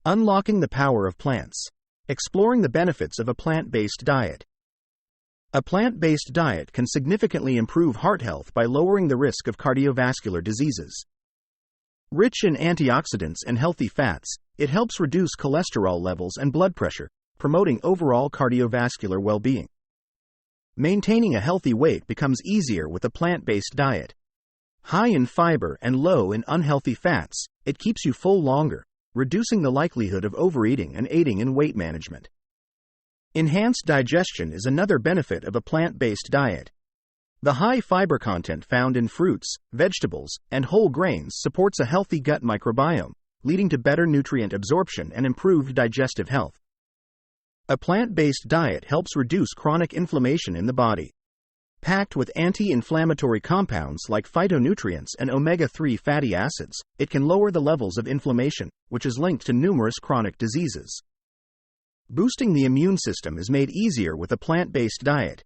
Unlocking the power of plants. Exploring the benefits of a plant-based diet. A plant-based diet can significantly improve heart health by lowering the risk of cardiovascular diseases. Rich in antioxidants and healthy fats, it helps reduce cholesterol levels and blood pressure, promoting overall cardiovascular well-being. Maintaining a healthy weight becomes easier with a plant-based diet. High in fiber and low in unhealthy fats, it keeps you full longer, reducing the likelihood of overeating and aiding in weight management. Enhanced digestion is another benefit of a plant-based diet. The high fiber content found in fruits, vegetables, and whole grains supports a healthy gut microbiome, leading to better nutrient absorption and improved digestive health. A plant-based diet helps reduce chronic inflammation in the body. Packed with anti-inflammatory compounds like phytonutrients and omega-3 fatty acids, it can lower the levels of inflammation, which is linked to numerous chronic diseases. Boosting the immune system is made easier with a plant-based diet.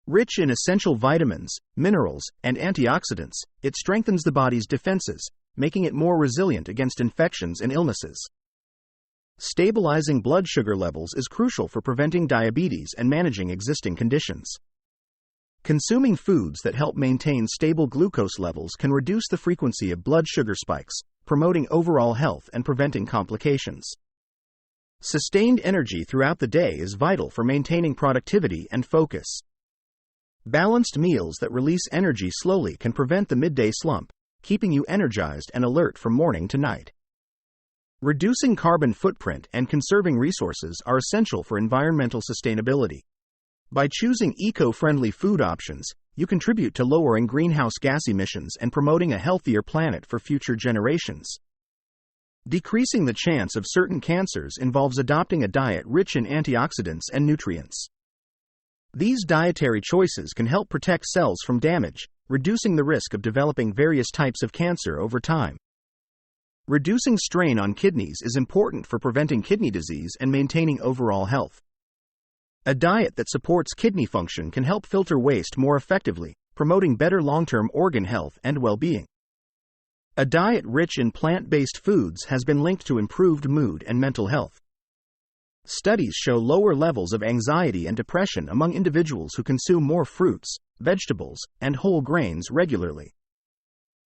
Rich in essential vitamins, minerals, and antioxidants, it strengthens the body's defenses, making it more resilient against infections and illnesses. Stabilizing blood sugar levels is crucial for preventing diabetes and managing existing conditions. Consuming foods that help maintain stable glucose levels can reduce the frequency of blood sugar spikes, promoting overall health and preventing complications. Sustained energy throughout the day is vital for maintaining productivity and focus. Balanced meals that release energy slowly can prevent the midday slump, keeping you energized and alert from morning to night. Reducing carbon footprint and conserving resources are essential for environmental sustainability. By choosing eco-friendly food options, you contribute to lowering greenhouse gas emissions and promoting a healthier planet for future generations. Decreasing the chance of certain cancers involves adopting a diet rich in antioxidants and nutrients. These dietary choices can help protect cells from damage, reducing the risk of developing various types of cancer over time. Reducing strain on kidneys is important for preventing kidney disease and maintaining overall health. A diet that supports kidney function can help filter waste more effectively, promoting better long-term organ health and well-being. A diet rich in plant-based foods has been linked to improved mood and mental health. Studies show lower levels of anxiety and depression among individuals who consume more fruits, vegetables, and whole grains regularly.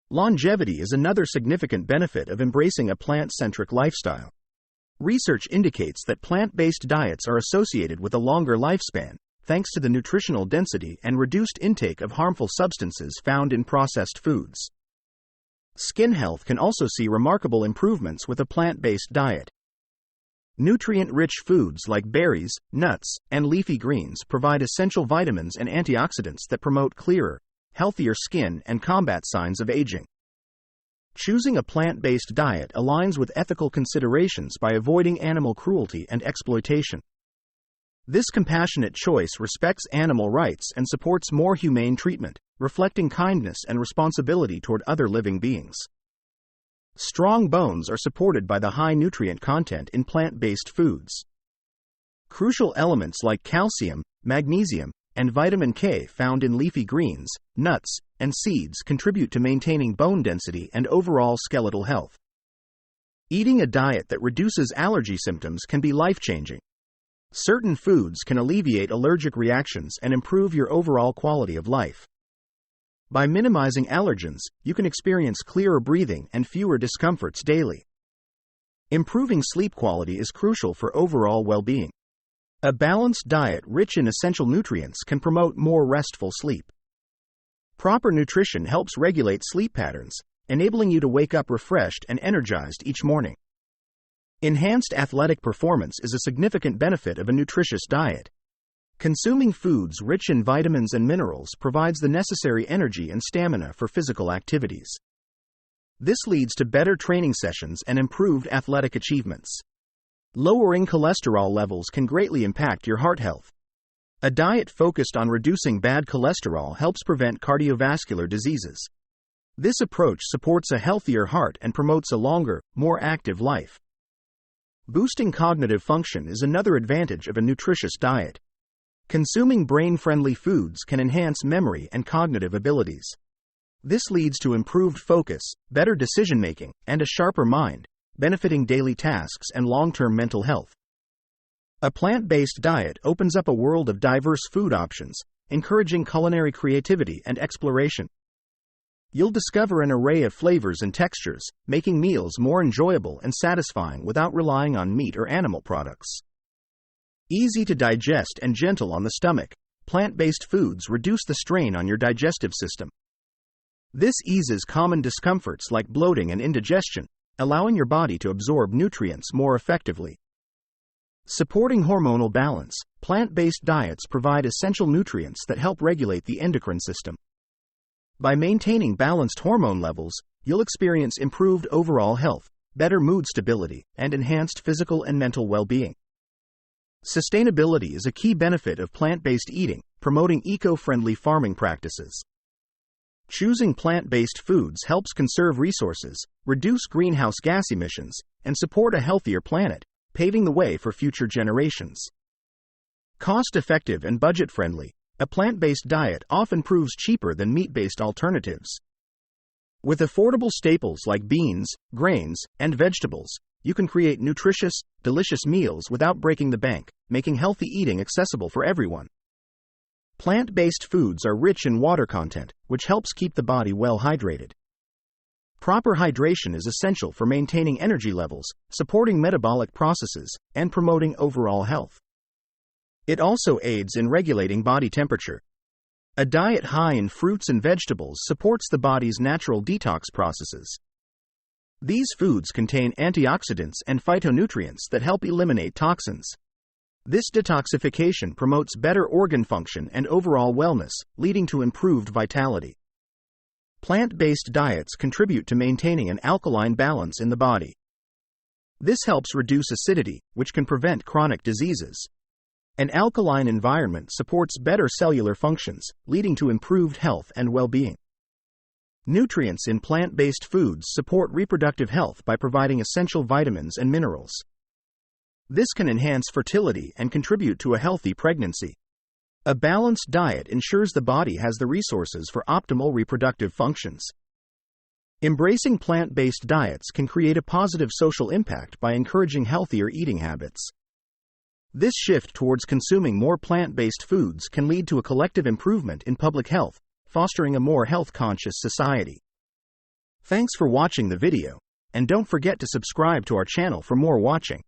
Longevity is another significant benefit of embracing a plant-centric lifestyle. Research indicates that plant-based diets are associated with a longer lifespan, thanks to the nutritional density and reduced intake of harmful substances found in processed foods. Skin health can also see remarkable improvements with a plant-based diet. Nutrient-rich foods like berries, nuts, and leafy greens provide essential vitamins and antioxidants that promote clearer, healthier skin and combat signs of aging. Choosing a plant-based diet aligns with ethical considerations by avoiding animal cruelty and exploitation. This compassionate choice respects animal rights and supports more humane treatment, reflecting kindness and responsibility toward other living beings. Strong bones are supported by the high nutrient content in plant-based foods. Crucial elements like calcium, magnesium, and vitamin K found in leafy greens, nuts, and seeds contribute to maintaining bone density and overall skeletal health. Eating a diet that reduces allergy symptoms can be life-changing. Certain foods can alleviate allergic reactions and improve your overall quality of life. By minimizing allergens, you can experience clearer breathing and fewer discomforts daily. Improving sleep quality is crucial for overall well-being. A balanced diet rich in essential nutrients can promote more restful sleep. Proper nutrition helps regulate sleep patterns, enabling you to wake up refreshed and energized each morning. Enhanced athletic performance is a significant benefit of a nutritious diet. Consuming foods rich in vitamins and minerals provides the necessary energy and stamina for physical activities. This leads to better training sessions and improved athletic achievements. Lowering cholesterol levels can greatly impact your heart health. A diet focused on reducing bad cholesterol helps prevent cardiovascular diseases. This approach supports a healthier heart and promotes a longer, more active life. Boosting cognitive function is another advantage of a nutritious diet. Consuming brain-friendly foods can enhance memory and cognitive abilities. This leads to improved focus, better decision-making, and a sharper mind, benefiting daily tasks and long-term mental health. A plant-based diet opens up a world of diverse food options, encouraging culinary creativity and exploration. You'll discover an array of flavors and textures, making meals more enjoyable and satisfying without relying on meat or animal products. Easy to digest and gentle on the stomach, plant-based foods reduce the strain on your digestive system. This eases common discomforts like bloating and indigestion, allowing your body to absorb nutrients more effectively. Supporting hormonal balance, plant-based diets provide essential nutrients that help regulate the endocrine system. By maintaining balanced hormone levels, you'll experience improved overall health, better mood stability, and enhanced physical and mental well-being. Sustainability is a key benefit of plant-based eating, promoting eco-friendly farming practices. Choosing plant-based foods helps conserve resources, reduce greenhouse gas emissions, and support a healthier planet, paving the way for future generations. Cost-effective and budget-friendly, a plant-based diet often proves cheaper than meat-based alternatives. With affordable staples like beans, grains, and vegetables, you can create nutritious, delicious meals without breaking the bank, making healthy eating accessible for everyone. Plant-based foods are rich in water content, which helps keep the body well hydrated. Proper hydration is essential for maintaining energy levels, supporting metabolic processes, and promoting overall health. It also aids in regulating body temperature. A diet high in fruits and vegetables supports the body's natural detox processes. These foods contain antioxidants and phytonutrients that help eliminate toxins. This detoxification promotes better organ function and overall wellness, leading to improved vitality. Plant-based diets contribute to maintaining an alkaline balance in the body. This helps reduce acidity, which can prevent chronic diseases. An alkaline environment supports better cellular functions, leading to improved health and well-being. Nutrients in plant-based foods support reproductive health by providing essential vitamins and minerals. This can enhance fertility and contribute to a healthy pregnancy. A balanced diet ensures the body has the resources for optimal reproductive functions. Embracing plant-based diets can create a positive social impact by encouraging healthier eating habits. This shift towards consuming more plant-based foods can lead to a collective improvement in public health, fostering a more health-conscious society. Thanks for watching the video, and don't forget to subscribe to our channel for more watching.